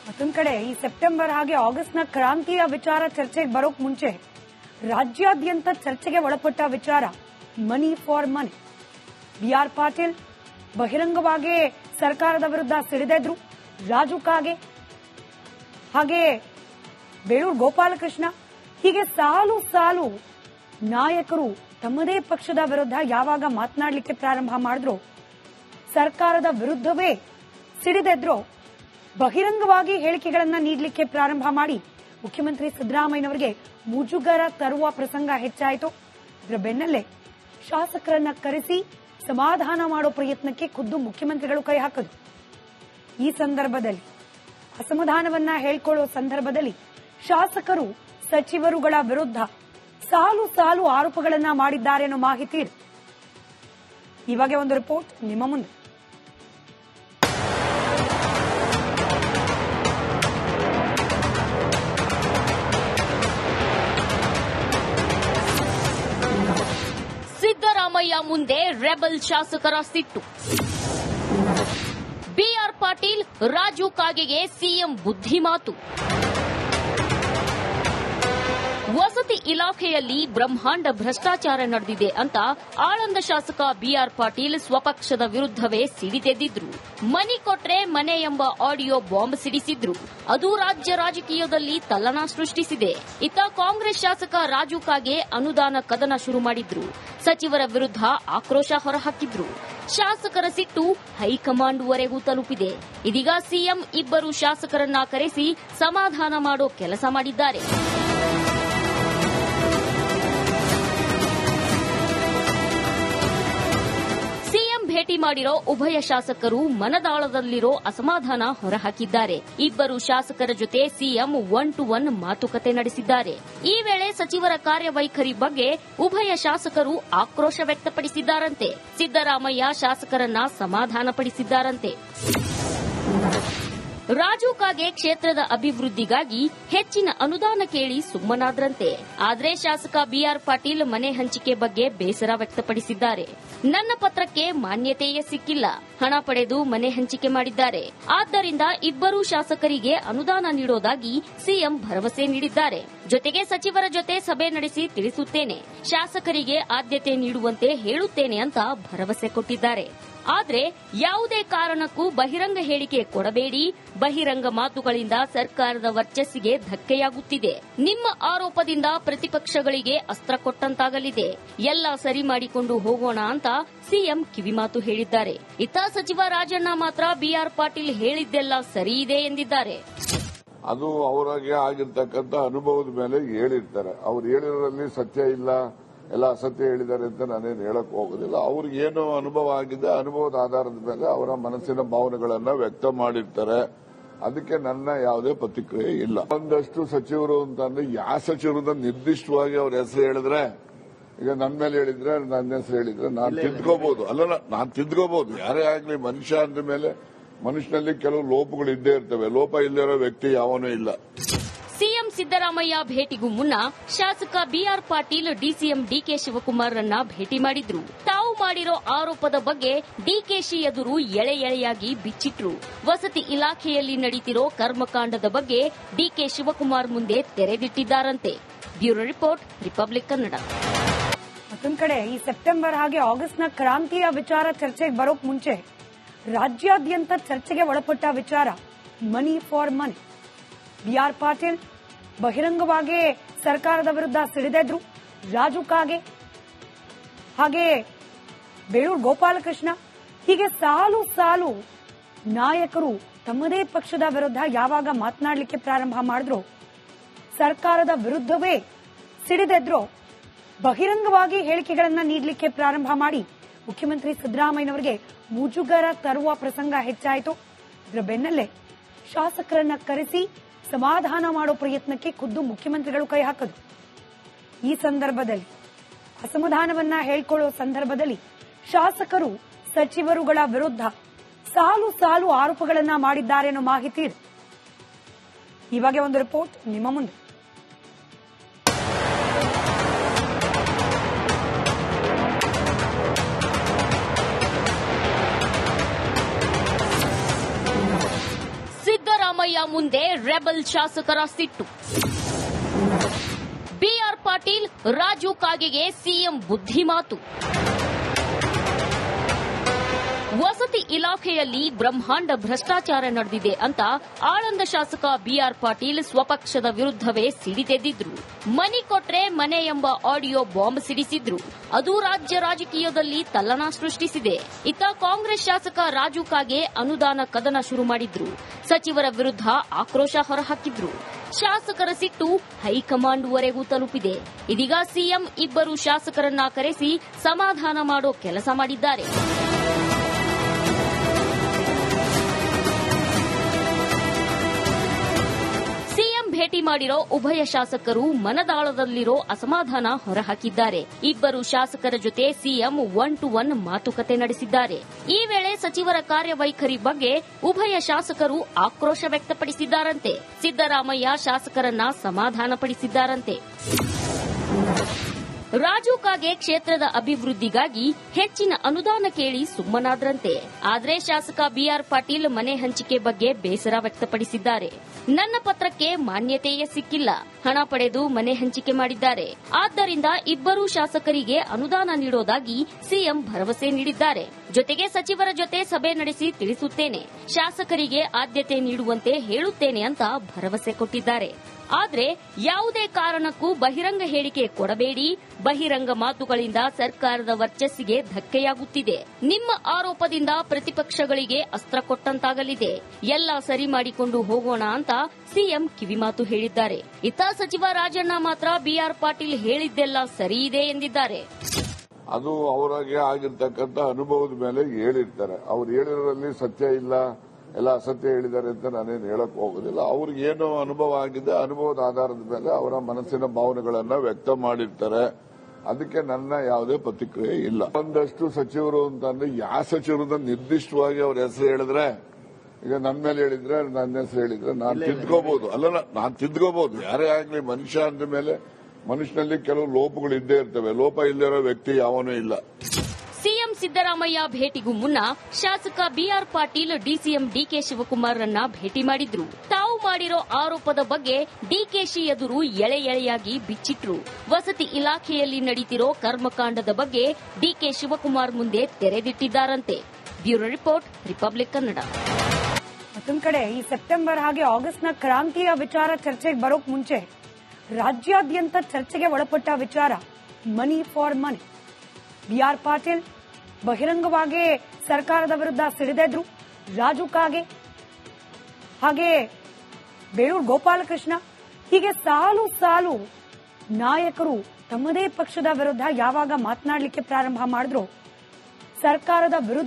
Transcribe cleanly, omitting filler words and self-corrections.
ಮತ್ತೊಂದು ಕಡೆ ಈ ಸೆಪ್ಟೆಂಬರ್ ಹಾಗೆ ಆಗಸ್ಟ್ನ ಕ್ರಾಂತಿಯ ವಿಚಾರ ಚರ್ಚೆಗೆ ಬರೋಕ್ ಮುಂಚೆ ರಾಜ್ಯಾದ್ಯಂತ ಚರ್ಚೆಗೆ ಒಳಪಟ್ಟ ವಿಚಾರ money for money. B R Patil ಬಹಿರಂಗವಾಗಿ ಸರ್ಕಾರದ ವಿರುದ್ಧ ಸಿಡಿದೆದ್ರು. ರಾಜು ಕಾಗೆ ಹಾಗೆ ಬೇಳೂರು ಗೋಪಾಲಕೃಷ್ಣ ಹೀಗೆ ಸಾಲು ಸಾಲು ನಾಯಕರು ತಮ್ಮದೇ ಪಕ್ಷದ ವಿರುದ್ಧ ಯಾವಾಗ ಮಾತನಾಡಲಿಕ್ಕೆ ಪ್ರಾರಂಭ ಮಾಡಿದ್ರು, ಸರ್ಕಾರದ ವಿರುದ್ಧವೇ ಸಿಡಿದೆದ್ರು, ಬಹಿರಂಗವಾಗಿ ಹೇಳಿಕೆಗಳನ್ನ ನೀಡಲಿಕ್ಕೆ ಪ್ರಾರಂಭ ಮಾಡಿ ಮುಖ್ಯಮಂತ್ರಿ ಸಿದ್ದರಾಮಯ್ಯನವರಿಗೆ ಮುಜುಗರ ತರುವ ಪ್ರಸಂಗ ಹೆಚ್ಚಾಯಿತು. ಇದರ ಬೆನ್ನಲ್ಲೇ ಶಾಸಕರನ್ನ ಕರೆಸಿ ಸಮಾಧಾನ ಮಾಡೋ ಪ್ರಯತ್ನಕ್ಕೆ ಖುದ್ದು ಮುಖ್ಯಮಂತ್ರಿಗಳು ಕೈ ಹಾಕಿದ್ರು. ಈ ಸಂದರ್ಭದಲ್ಲಿ ಅಸಮಾಧಾನವನ್ನ ಹೇಳ್ಕೊಳ್ಳೋ ಸಂದರ್ಭದಲ್ಲಿ ಶಾಸಕರು ಸಚಿವರುಗಳ ವಿರುದ್ಧ ಸಾಲು ಸಾಲು ಆರೋಪಗಳನ್ನ ಮಾಡಿದ್ದಾರೆ ಅನ್ನೋ ಮಾಹಿತಿ ಇದೆ. ಇವಾಗ ಒಂದು ರಿಪೋರ್ಟ್ ನಿಮ್ಮ ಮುಂದೆ. ಸಿದ್ದರಾಮಯ್ಯ ಮುಂದೆ ರೆಬಲ್ ಶಾಸಕರ ಸಿಟ್ಟು. ಬಿಆರ್ ಪಾಟೀಲ್, ರಾಜು ಕಾಗೆಗೆ ಸಿಎಂ ಬುದ್ಧಿಮಾತು. ವಸತಿ ಇಲಾಖೆಯಲ್ಲಿ ಬ್ರಹ್ಮಾಂಡ ಭ್ರಷ್ಟಾಚಾರ ನಡೆದಿದೆ ಅಂತ ಆಳಂದ ಶಾಸಕ ಬಿಆರ್ ಪಾಟೀಲ್ ಸ್ವಪಕ್ಷದ ವಿರುದ್ಧವೇ ಸಿಡಿದೆದ್ದಿದ್ರು. ಮನಿ ಕೊಟ್ರೆ ಮನೆ ಎಂಬ ಆಡಿಯೋ ಬಾಂಬ್ ಸಿಡಿಸಿದ್ರು. ಅದು ರಾಜ್ಯ ರಾಜಕೀಯದಲ್ಲಿ ತಲ್ಲಣ ಸೃಷ್ಟಿಸಿದೆ. ಇತ್ತ ಕಾಂಗ್ರೆಸ್ ಶಾಸಕ ರಾಜು ಕಾಗೆ ಅನುದಾನ ಕದನ ಶುರು ಮಾಡಿದ್ರು. ಸಚಿವರ ವಿರುದ್ಧ ಆಕ್ರೋಶ ಹೊರಹಾಕಿದ್ರು. ಶಾಸಕರ ಸಿಟ್ಟು ಹೈಕಮಾಂಡ್ವರೆಗೂ ತಲುಪಿದೆ. ಇದೀಗ ಸಿಎಂ ಇಬ್ಬರು ಶಾಸಕರನ್ನ ಕರೆಸಿ ಸಮಾಧಾನ ಮಾಡೋ ಕೆಲಸ ಮಾಡಿದ್ದಾರೆ. ಭೇಟಿ ಮಾಡಿರೋ ಉಭಯ ಶಾಸಕರು ಮನದಾಳದಲ್ಲಿರೋ ಅಸಮಾಧಾನ ಹೊರಹಾಕಿದ್ದಾರೆ. ಇಬ್ಬರು ಶಾಸಕರ ಜೊತೆ ಸಿಎಂ 1-to-1 ಮಾತುಕತೆ ನಡೆಸಿದ್ದಾರೆ. ಈ ವೇಳೆ ಸಚಿವರ ಕಾರ್ಯವೈಖರಿ ಬಗ್ಗೆ ಉಭಯ ಶಾಸಕರು ಆಕ್ರೋಶ ವ್ಯಕ್ತಪಡಿಸಿದ್ದಾರಂತೆ. ಸಿದ್ದರಾಮಯ್ಯ ಶಾಸಕರನ್ನ ಸಮಾಧಾನಪಡಿಸಿದ್ದಾರಂತೆ. ರಾಜು ಕಾಗೆ ಕ್ಷೇತ್ರದ ಅಭಿವೃದ್ಧಿಗಾಗಿ ಹೆಚ್ಚಿನ ಅನುದಾನ ಕೇಳಿ ಸುಮ್ಮನಾದ್ರಂತೆ. ಆದ್ರೆ ಶಾಸಕ ಬಿಆರ್ ಪಾಟೀಲ್ ಮನೆ ಹಂಚಿಕೆ ಬಗ್ಗೆ ಬೇಸರ ವ್ಯಕ್ತಪಡಿಸಿದ್ದಾರೆ. ನನ್ನ ಪತ್ರಕ್ಕೆ ಮಾನ್ಯತೆಯೇ ಸಿಕ್ಕಿಲ್ಲ, ಹಣ ಪಡೆದು ಮನೆ ಹಂಚಿಕೆ ಮಾಡಿದ್ದಾರೆ. ಆದ್ದರಿಂದ ಇಬ್ಬರೂ ಶಾಸಕರಿಗೆ ಅನುದಾನ ನೀಡೋದಾಗಿ ಸಿಎಂ ಭರವಸೆ ನೀಡಿದ್ದಾರೆ. ಜೊತೆಗೆ ಸಚಿವರ ಜೊತೆ ಸಭೆ ನಡೆಸಿ ತಿಳಿಸುತ್ತೇನೆ, ಶಾಸಕರಿಗೆ ಆದ್ಯತೆ ನೀಡುವಂತೆ ಹೇಳುತ್ತೇನೆ ಅಂತ ಭರವಸೆ ಕೊಟ್ಟಿದ್ದಾರೆ. ಆದ್ರೆ ಯಾವುದೇ ಕಾರಣಕ್ಕೂ ಬಹಿರಂಗ ಹೇಳಿಕೆ ಕೊಡಬೇಡಿ, ಬಹಿರಂಗ ಮಾತುಗಳಿಂದ ಸರ್ಕಾರದ ವರ್ಚಸ್ಸಿಗೆ ಧಕ್ಕೆಯಾಗುತ್ತಿದೆ. ನಿಮ್ಮ ಆರೋಪದಿಂದ ಪ್ರತಿಪಕ್ಷಗಳಿಗೆ ಅಸ್ತ್ರ ಕೊಟ್ಟಂತಾಗಲಿದೆ. ಎಲ್ಲ ಸರಿ ಮಾಡಿಕೊಂಡು ಹೋಗೋಣ ಅಂತ ಸಿಎಂ ಕಿವಿಮಾತು ಹೇಳಿದ್ದಾರೆ. ಇತ್ತ ಸಚಿವ ರಾಜಣ್ಣ ಮಾತ್ರ ಬಿಆರ್ ಪಾಟೀಲ್ ಹೇಳಿದ್ದೆಲ್ಲ ಸರಿ ಇದೆ ಎಂದಿದ್ದಾರೆ. ಅದು ಅವರಿಗೆ ಆಗಿರ್ತಕ್ಕಂಥ ಅನುಭವದ ಮೇಲೆ ಹೇಳಿರ್ತಾರೆ. ಅವ್ರು ಹೇಳಿರೋದ್ರಲ್ಲಿ ಸತ್ಯ ಇಲ್ಲ, ಎಲ್ಲ ಅಸತ್ಯ ಹೇಳಿದ್ದಾರೆ ಅಂತ ನಾನೇನು ಹೇಳಕ್ ಹೋಗೋದಿಲ್ಲ. ಅವ್ರಿಗೆ ಏನೋ ಅನುಭವ ಆಗಿದೆ, ಅನುಭವದ ಆಧಾರದ ಮೇಲೆ ಅವರ ಮನಸ್ಸಿನ ಭಾವನೆಗಳನ್ನ ವ್ಯಕ್ತ ಮಾಡಿರ್ತಾರೆ. ಅದಕ್ಕೆ ನನ್ನ ಯಾವುದೇ ಪ್ರತಿಕ್ರಿಯೆ ಇಲ್ಲ. ಒಂದಷ್ಟು ಸಚಿವರು ಅಂತಂದ್ರೆ ಯಾವ ಸಚಿವರು ನಿರ್ದಿಷ್ಟವಾಗಿ ಅವ್ರ ಹೆಸರು ಹೇಳಿದ್ರೆ, ಈಗ ನನ್ನ ಮೇಲೆ ಹೇಳಿದ್ರೆ, ನನ್ನ ಹೆಸರು ಹೇಳಿದ್ರೆ ನಾನು ತಿದ್ಕೋಬಹುದು. ಅಲ್ಲ, ನಾನು ತಿದ್ಕೋಬಹುದು. ಯಾರೇ ಆಗ್ಲಿ, ಮನುಷ್ಯ ಅಂದ ಮೇಲೆ ಮನುಷ್ಯನಲ್ಲಿ ಕೆಲವು ಲೋಪಗಳು ಇದ್ದೇ ಇರ್ತವೆ. ಲೋಪ ಇಲ್ಲದಿರೋ ವ್ಯಕ್ತಿ ಯಾವನೂ ಇಲ್ಲ. ಸಿಎಂ ಸಿದ್ದರಾಮಯ್ಯ ಭೇಟಿಗೂ ಮುನ್ನ ಶಾಸಕ ಬಿಆರ್ ಪಾಟೀಲ್ ಡಿಸಿಎಂ ಡಿಕೆ ಶಿವಕುಮಾರ್ರನ್ನ ಭೇಟಿ ಮಾಡಿದ್ರು. ತಾವು ಮಾಡಿರೋ ಆರೋಪದ ಬಗ್ಗೆ ಡಿಕೆಶಿ ಎದುರು ಎಳೆ ಎಳೆಯಾಗಿ ಬಿಚ್ಚಿಟ್ರು. ವಸತಿ ಇಲಾಖೆಯಲ್ಲಿ ನಡೀತಿರೋ ಕರ್ಮಕಾಂಡದ ಬಗ್ಗೆ ಡಿಕೆ ಶಿವಕುಮಾರ್ ಮುಂದೆ ತೆರೆದಿಟ್ಟಿದ್ದಾರಂತೆ. Bureau report, Republic Kannada. ಮತ್ತೊಂದು ಕಡೆ ಈ ಸೆಪ್ಟೆಂಬರ್ ಹಾಗೆ ಆಗಸ್ಟ್ನ ಕ್ರಾಂತಿಯ ವಿಚಾರ ಚರ್ಚೆಗೆ ಬರೋಕ್ ಮುಂಚೆ ರಾಜ್ಯಾದ್ಯಂತ ಚರ್ಚೆಗೆ ಒಳಪಟ್ಟ ವಿಚಾರ money for money. B R Patil ಬಹಿರಂಗವಾಗಿ ಸರ್ಕಾರದ ವಿರುದ್ಧ ಸಿಡಿದೆದ್ರು. ರಾಜು ಕಾಗೆ ಹಾಗೆ ಬೇಳೂರು ಗೋಪಾಲಕೃಷ್ಣ ಹೀಗೆ ಸಾಲು ಸಾಲು ನಾಯಕರು ತಮ್ಮದೇ ಪಕ್ಷದ ವಿರುದ್ಧ ಯಾವಾಗ ಮಾತನಾಡಲಿಕ್ಕೆ ಪ್ರಾರಂಭ ಮಾಡಿದ್ರು, ಸರ್ಕಾರದ ವಿರುದ್ಧವೇ ಸಿಡಿದೆದ್ರು, ಬಹಿರಂಗವಾಗಿ ಹೇಳಿಕೆಗಳನ್ನ ನೀಡಲಿಕ್ಕೆ ಪ್ರಾರಂಭ ಮಾಡಿ ಮುಖ್ಯಮಂತ್ರಿ ಸಿದ್ದರಾಮಯ್ಯನವರಿಗೆ ಮುಜುಗರ ತರುವ ಪ್ರಸಂಗ ಹೆಚ್ಚಾಯಿತು. ಇದರ ಬೆನ್ನಲ್ಲೇ ಶಾಸಕರನ್ನ ಕರೆಸಿ ಸಮಾಧಾನ ಮಾಡೋ ಪ್ರಯತ್ನಕ್ಕೆ ಖುದ್ದು ಮುಖ್ಯಮಂತ್ರಿಗಳು ಕೈ ಹಾಕಿದ್ರು. ಈ ಸಂದರ್ಭದಲ್ಲಿ ಅಸಮಾಧಾನವನ್ನ ಹೇಳ್ಕೊಳ್ಳೋ ಸಂದರ್ಭದಲ್ಲಿ ಶಾಸಕರು ಸಚಿವರುಗಳ ವಿರುದ್ಧ ಸಾಲು ಸಾಲು ಆರೋಪಗಳನ್ನ ಮಾಡಿದ್ದಾರೆ ಅನ್ನೋ ಮಾಹಿತಿ ಇದೆ. ಇವಾಗ ಒಂದು ರಿಪೋರ್ಟ್ ನಿಮ್ಮ ಮುಂದೆ. ಸಿದ್ದರಾಮಯ್ಯ ಮುಂದೆ ರೆಬಲ್ ಶಾಸಕರ ಸಿಟ್ಟು. ಬಿಆರ್ ಪಾಟೀಲ್, ರಾಜು ಕಾಗೆಗೆ ಸಿಎಂ ಬುದ್ಧಿಮಾತು. ವಸತಿ ಇಲಾಖೆಯಲ್ಲಿ ಬ್ರಹ್ಮಾಂಡ ಭ್ರಷ್ಟಾಚಾರ ನಡೆದಿದೆ ಅಂತ ಆಳಂದ ಶಾಸಕ ಬಿಆರ್ ಪಾಟೀಲ್ ಸ್ವಪಕ್ಷದ ವಿರುದ್ಧವೇ ಸಿಡಿದೆದ್ದಿದ್ರು. ಮನಿ ಕೊಟ್ರೆ ಮನೆ ಎಂಬ ಆಡಿಯೋ ಬಾಂಬ್ ಸಿಡಿಸಿದ್ರು. ಅದು ರಾಜ್ಯ ರಾಜಕೀಯದಲ್ಲಿ ತಲ್ಲಣ ಸೃಷ್ಟಿಸಿದೆ. ಇತ್ತ ಕಾಂಗ್ರೆಸ್ ಶಾಸಕ ರಾಜು ಕಾಗೆ ಅನುದಾನ ಕದನ ಶುರು ಮಾಡಿದ್ರು. ಸಚಿವರ ವಿರುದ್ಧ ಆಕ್ರೋಶ ಹೊರಹಾಕಿದ್ರು. ಶಾಸಕರ ಸಿಟ್ಟು ಹೈಕಮಾಂಡ್ವರೆಗೂ ತಲುಪಿದೆ. ಇದೀಗ ಸಿಎಂ ಇಬ್ಬರು ಶಾಸಕರನ್ನ ಕರೆಸಿ ಸಮಾಧಾನ ಮಾಡೋ ಕೆಲಸ ಮಾಡಿದ್ದಾರೆ. ಭೇಟಿ ಮಾಡಿರೋ ಉಭಯ ಶಾಸಕರು ಮನದಾಳದಲ್ಲಿರೋ ಅಸಮಾಧಾನ ಹೊರಹಾಕಿದ್ದಾರೆ. ಇಬ್ಬರು ಶಾಸಕರ ಜೊತೆ ಸಿಎಂ 1-to-1 ಮಾತುಕತೆ ನಡೆಸಿದ್ದಾರೆ. ಈ ವೇಳೆ ಸಚಿವರ ಕಾರ್ಯವೈಖರಿ ಬಗ್ಗೆ ಉಭಯ ಶಾಸಕರು ಆಕ್ರೋಶ ವ್ಯಕ್ತಪಡಿಸಿದ್ದಾರಂತೆ. ಸಿದ್ದರಾಮಯ್ಯ ಶಾಸಕರನ್ನ ಸಮಾಧಾನಪಡಿಸಿದ್ದಾರಂತೆ. ರಾಜು ಕಾಗೆ ಕ್ಷೇತ್ರದ ಅಭಿವೃದ್ಧಿಗಾಗಿ ಹೆಚ್ಚಿನ ಅನುದಾನ ಕೇಳಿ ಸುಮ್ಮನಾದ್ರಂತೆ. ಆದರೆ ಶಾಸಕ ಬಿಆರ್ ಪಾಟೀಲ್ ಮನೆ ಹಂಚಿಕೆ ಬಗ್ಗೆ ಬೇಸರ ವ್ಯಕ್ತಪಡಿಸಿದ್ದಾರೆ. ನನ್ನ ಪತ್ರಕ್ಕೆ ಮಾನ್ಯತೆಯೇ ಸಿಕ್ಕಿಲ್ಲ, ಹಣ ಪಡೆದು ಮನೆ ಹಂಚಿಕೆ ಮಾಡಿದ್ದಾರೆ. ಆದ್ದರಿಂದ ಇಬ್ಬರೂ ಶಾಸಕರಿಗೆ ಅನುದಾನ ನೀಡೋದಾಗಿ ಸಿಎಂ ಭರವಸೆ ನೀಡಿದ್ದಾರೆ. ಜೊತೆಗೆ ಸಚಿವರ ಜೊತೆ ಸಭೆ ನಡೆಸಿ ತಿಳಿಸುತ್ತೇನೆ, ಶಾಸಕರಿಗೆ ಆದ್ಯತೆ ನೀಡುವಂತೆ ಹೇಳುತ್ತೇನೆ ಅಂತ ಭರವಸೆ ಕೊಟ್ಟಿದ್ದಾರೆ. ಆದರೆ ಯಾವುದೇ ಕಾರಣಕ್ಕೂ ಬಹಿರಂಗ ಹೇಳಿಕೆ ಕೊಡಬೇಡಿ, ಬಹಿರಂಗ ಮಾತುಗಳಿಂದ ಸರ್ಕಾರದ ವರ್ಚಸ್ಸಿಗೆ ಧಕ್ಕೆಯಾಗುತ್ತಿದೆ. ನಿಮ್ಮ ಆರೋಪದಿಂದ ಪ್ರತಿಪಕ್ಷಗಳಿಗೆ ಅಸ್ತ್ರ ಕೊಟ್ಟಂತಾಗಲಿದೆ. ಎಲ್ಲ ಸರಿ ಮಾಡಿಕೊಂಡು ಹೋಗೋಣ ಅಂತ ಸಿಎಂ ಕಿವಿಮಾತು ಹೇಳಿದ್ದಾರೆ. ಇತ್ತ ಸಚಿವ ರಾಜಣ್ಣ ಮಾತ್ರ ಬಿಆರ್ ಪಾಟೀಲ್ ಹೇಳಿದ್ದೆಲ್ಲ ಸರಿ ಇದೆ ಎಂದಿದ್ದಾರೆ. ಅದು ಅವರಿಗೆ ಆಗಿರ್ತಕ್ಕಂಥ ಅನುಭವದ ಮೇಲೆ ಹೇಳಿರ್ತಾರೆ. ಅವ್ರು ಹೇಳಿರೋದ್ರಲ್ಲಿ ಸತ್ಯ ಇಲ್ಲ, ಎಲ್ಲ ಅಸತ್ಯ ಹೇಳಿದ್ದಾರೆ ಅಂತ ನಾನೇನು ಹೇಳಕ್ ಹೋಗೋದಿಲ್ಲ. ಅವ್ರಿಗೆ ಏನು ಅನುಭವ ಆಗಿದೆ, ಅನುಭವದ ಆಧಾರದ ಮೇಲೆ ಅವರ ಮನಸ್ಸಿನ ಭಾವನೆಗಳನ್ನ ವ್ಯಕ್ತ ಮಾಡಿರ್ತಾರೆ. ಅದಕ್ಕೆ ನನ್ನ ಯಾವುದೇ ಪ್ರತಿಕ್ರಿಯೆ ಇಲ್ಲ. ಒಂದಷ್ಟು ಸಚಿವರು ಅಂತಂದ್ರೆ ಯಾವ ಸಚಿವರು ನಿರ್ದಿಷ್ಟವಾಗಿ ಅವ್ರ ಹೆಸರು ಹೇಳಿದ್ರೆ, ಈಗ ನನ್ನ ಮೇಲೆ ಹೇಳಿದ್ರೆ, ನನ್ನ ಹೆಸರು ಹೇಳಿದ್ರೆ ನಾನು ತಿದ್ಕೋಬಹುದು. ಅಲ್ಲ, ನಾನು ತಿದ್ಕೋಬಹುದು. ಯಾರೇ ಆಗ್ಲಿ, ಮನುಷ್ಯ ಅಂದ ಮೇಲೆ ಮನುಷ್ಯನಲ್ಲಿ ಕೆಲವು ಲೋಪಗಳು ಇದ್ದೇ ಇರ್ತವೆ. ಲೋಪ ಇಲ್ಲದಿರೋ ವ್ಯಕ್ತಿ ಯಾವನೂ ಇಲ್ಲ. ಸಿಎಂ ಸಿದ್ದರಾಮಯ್ಯ ಭೇಟಿಗೂ ಮುನ್ನ ಶಾಸಕ ಬಿಆರ್ ಪಾಟೀಲ್ ಡಿಸಿಎಂ ಡಿಕೆ ಶಿವಕುಮಾರ್ರನ್ನ ಭೇಟಿ ಮಾಡಿದ್ರು. ತಾವು ಮಾಡಿರೋ ಆರೋಪದ ಬಗ್ಗೆ ಡಿಕೆಶಿ ಎದುರು ಎಳೆ ಎಳೆಯಾಗಿ ಬಿಚ್ಚಿಟ್ರು. ವಸತಿ ಇಲಾಖೆಯಲ್ಲಿ ನಡೀತಿರೋ ಕರ್ಮಕಾಂಡದ ಬಗ್ಗೆ ಡಿಕೆ ಶಿವಕುಮಾರ್ ಮುಂದೆ ತೆರೆದಿಟ್ಟಿದ್ದಾರಂತೆ. Bureau report, Republic Kannada. ಮತ್ತೊಂದು ಕಡೆ ಈ ಸೆಪ್ಟೆಂಬರ್ ಹಾಗೆ ಆಗಸ್ಟ್ನ ಕ್ರಾಂತಿಯ ವಿಚಾರ ಚರ್ಚೆಗೆ ಬರೋಕ್ ಮುಂಚೆ ರಾಜ್ಯಾದ್ಯಂತ ಚರ್ಚೆಗೆ ಒಳಪಟ್ಟ ವಿಚಾರ money for money. B R Patil ಬಹಿರಂಗವಾಗಿ ಸರ್ಕಾರದ ವಿರುದ್ಧ ಸಿಡಿದೆದ್ರು. ರಾಜು ಕಾಗೆ, ಹಾಗೆ ಬೇಳೂರು ಗೋಪಾಲಕೃಷ್ಣ, ಹೀಗೆ ಸಾಲು ಸಾಲು ನಾಯಕರು ತಮ್ಮದೇ ಪಕ್ಷದ ವಿರುದ್ಧ ಯಾವಾಗ ಮಾತನಾಡಲಿಕ್ಕೆ ಪ್ರಾರಂಭ ಮಾಡಿದ್ರು ಸರ್ಕಾರದ ವಿರುದ್ಧ